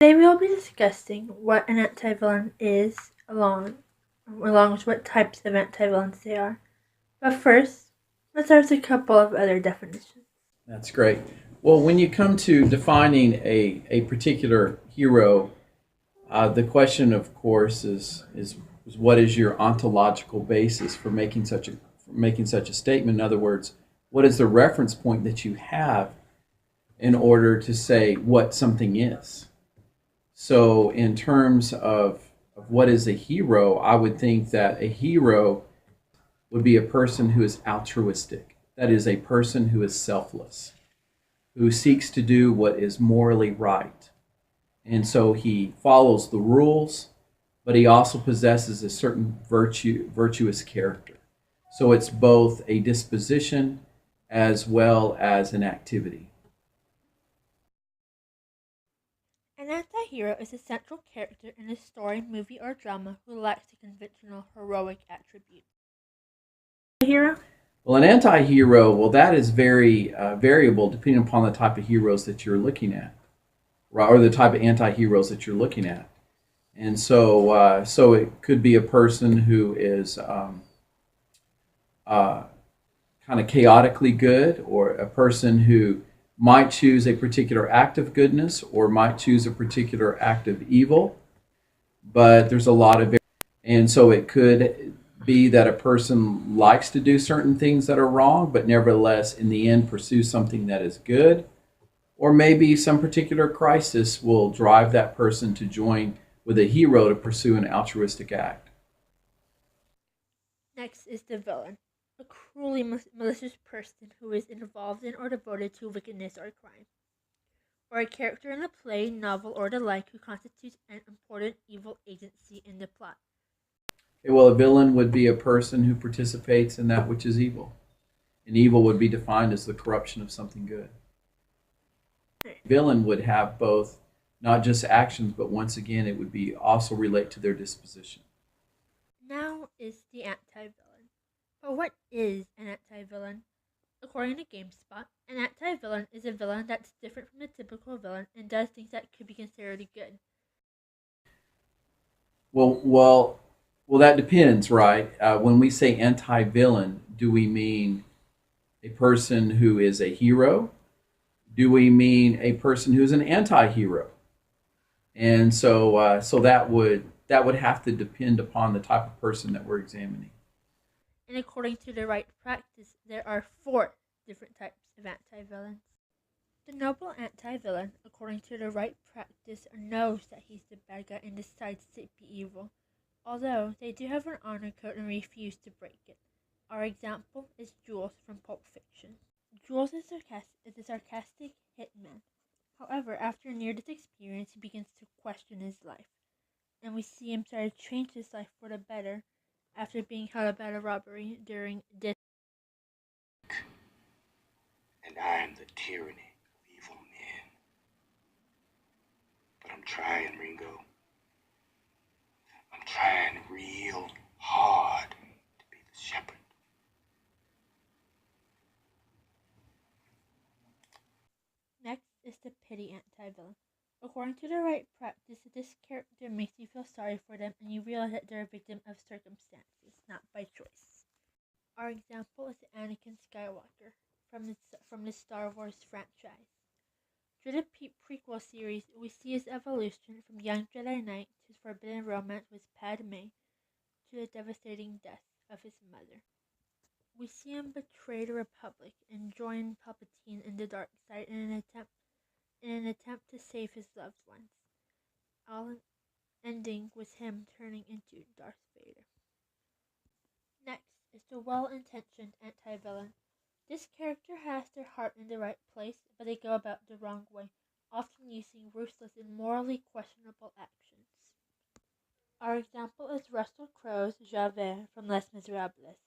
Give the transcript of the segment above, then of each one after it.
Today we will be discussing what an antivillain is, along with what types of antivillains they are. But first, let's start with a couple of other definitions. That's great. Well, when you come to defining a particular hero, the question, of course, is what is your ontological basis for making such a statement? In other words, what is the reference point that you have in order to say what something is? So, in terms of what is a hero, I would think that a hero would be a person who is altruistic. That is, a person who is selfless, who seeks to do what is morally right. And so he follows the rules, but he also possesses a certain virtuous character. So it's both a disposition as well as an activity. An anti-hero is a central character in a story, movie, or drama who lacks the conventional heroic attributes. A hero? Well, an anti hero, well, that is very variable depending upon the type of heroes that you're looking at, right? Or the type of anti heroes that you're looking at. And so it could be a person who is uh, kind of chaotically good, or a person who might choose a particular act of goodness or might choose a particular act of evil. But there's a lot of, and so it could be that a person likes to do certain things that are wrong, but nevertheless, in the end, pursue something that is good. Or maybe some particular crisis will drive that person to join with a hero to pursue an altruistic act. Next is the villain, a cruelly malicious person who is involved in or devoted to wickedness or crime, or a character in a play, novel, or the like who constitutes an important evil agency in the plot. Okay, well, a villain would be a person who participates in that which is evil. And evil would be defined as the corruption of something good. Villain would have both, not just actions, but once again, it would be also relate to their disposition. Now is the anti-villain. But what is an anti-villain? According to GameSpot, an anti-villain is a villain that's different from the typical villain and does things that could be considered good. Well, well, well. That depends, right? When we say anti-villain, do we mean a person who is a hero? Do we mean a person who is an anti-hero? And so that would have to depend upon the type of person that we're examining. And according to the right practice, there are four different types of anti-villains. The noble anti-villain, according to the right practice, knows that he's the bad guy and decides to be evil, although they do have an honor code and refuse to break it. Our example is Jules from Pulp Fiction. Jules is a sarcastic hitman. However, after a near-death experience, he begins to question his life, and we see him try to change his life for the better after being held up at a robbery during this. And I am the tyranny of evil men. But I'm trying, Ringo. I'm trying real hard to be the shepherd. Next is the pity anti-villain. According to the right practice, this character makes you feel sorry for them and you realize that they're a victim of circumstances, not by choice. Our example is Anakin Skywalker from the Star Wars franchise. Through the prequel series, we see his evolution from young Jedi Knight to his forbidden romance with Padme to the devastating death of his mother. We see him betray the Republic and join Palpatine in the dark side in an attempt to save his loved ones, all ending with him turning into Darth Vader. Next is the well-intentioned anti-villain. This character has their heart in the right place, but they go about the wrong way, often using ruthless and morally questionable actions. Our example is Russell Crowe's Javert from Les Miserables.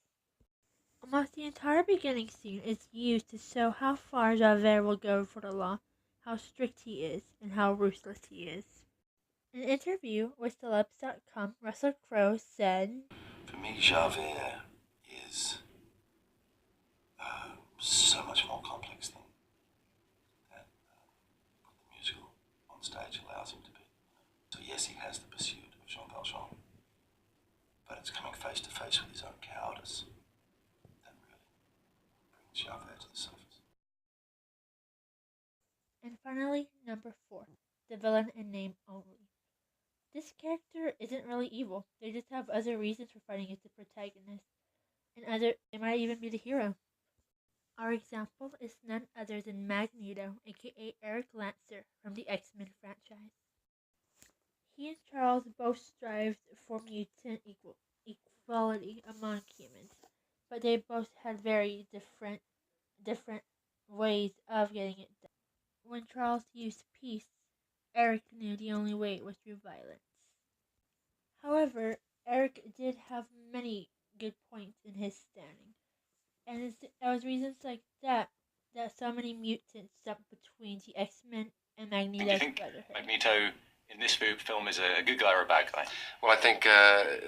Almost the entire beginning scene is used to show how far Javert will go for the law, how strict he is, and how ruthless he is. In an interview with Celebs.com, Russell Crowe said, For me, Javert is so much more complex than that the musical on stage allows him to be. So yes, he has the pursuit of Jean Valjean, but it's coming face to face with his own cowardice that really brings Javert to the surface. And finally, number 4, the villain in name only. This character isn't really evil. They just have other reasons for fighting as the protagonist, and they might even be the hero. Our example is none other than Magneto, aka Eric Lancer from the X-Men franchise. He and Charles both strived for mutant equality among humans, but they both had very different ways of getting it done. When Charles used peace, Eric knew the only way was through violence. However, Eric did have many good points in his standing, and it was reasons like that so many mutants jumped between the X-Men and Do you Magneto's think brotherhood. Magneto in this film is a good guy or a bad guy? Well, I think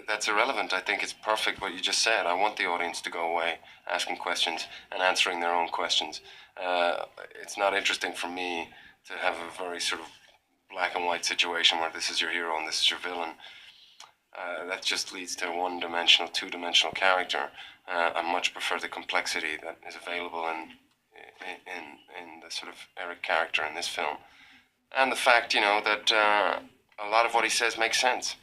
that's irrelevant. I think it's perfect what you just said. I want the audience to go away asking questions and answering their own questions. It's not interesting for me to have a very sort of black and white situation where this is your hero and this is your villain. That just leads to a one-dimensional, two-dimensional character. I much prefer the complexity that is available in the sort of Eric character in this film. And the fact, that a lot of what he says makes sense,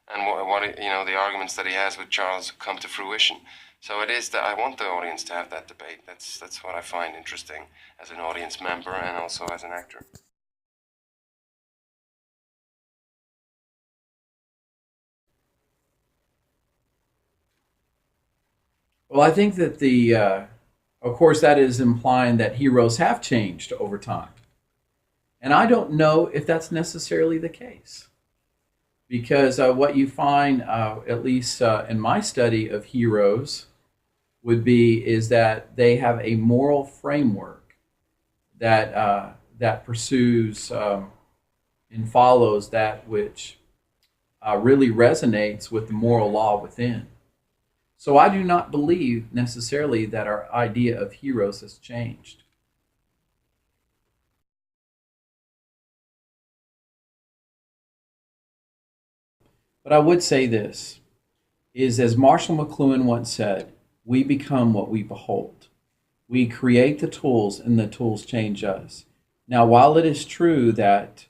and the arguments that he has with Charles come to fruition. So it is that I want the audience to have that debate. That's what I find interesting as an audience member and also as an actor. Well, I think that of course, that is implying that heroes have changed over time. And I don't know if that's necessarily the case. Because what you find, at least in my study of heroes, is that they have a moral framework that pursues and follows that which really resonates with the moral law within. So I do not believe necessarily that our idea of heroes has changed. But I would say this, is as Marshall McLuhan once said, we become what we behold. We create the tools and the tools change us. Now, while it is true that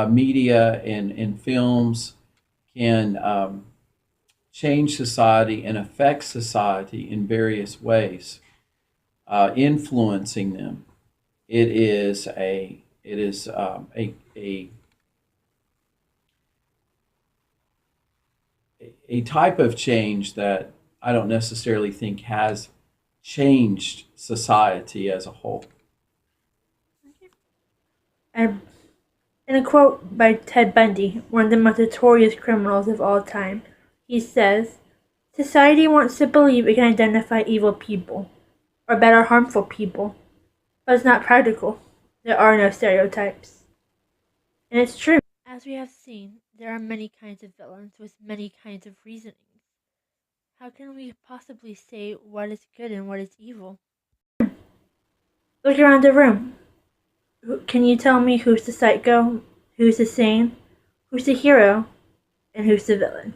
media and films can change society and affect society in various ways, influencing them, it is a type of change that I don't necessarily think has changed society as a whole. And in a quote by Ted Bundy, one of the most notorious criminals of all time, he says, "Society wants to believe it can identify evil people, or better, harmful people, but it's not practical. There are no stereotypes." And it's true. As we have seen, there are many kinds of villains with many kinds of reasonings. How can we possibly say what is good and what is evil? Look around the room. Can you tell me who's the psycho, who's the sane, who's the hero, and who's the villain?